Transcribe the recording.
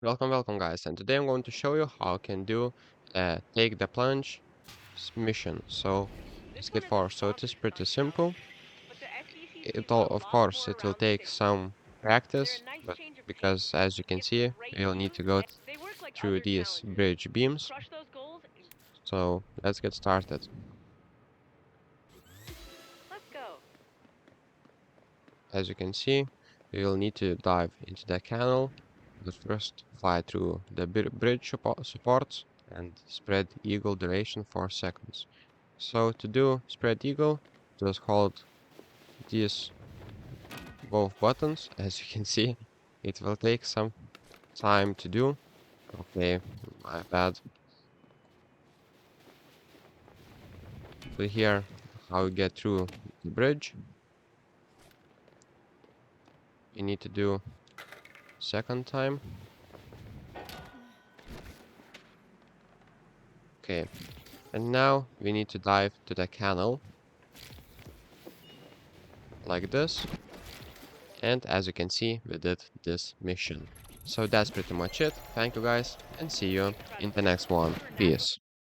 Welcome guys, and today I'm going to show you how I can do take the plunge mission. So skip forward. So it is pretty simple. Of course it will take some practice, but because as you can see, you'll need to go through these bridge beams. So let's get started. As you can see, you'll need to dive into the canal, but first fly through the bridge supports and spread eagle duration for seconds. So to do spread eagle, just hold these both buttons. As you can see, it will take some time to do. Okay, my bad. So here, how you get through the bridge, you need to do second time. Okay, and now we need to dive to the canal like this. And as you can see, we did this mission. So that's pretty much it. Thank you guys, and see you in the next one. Peace.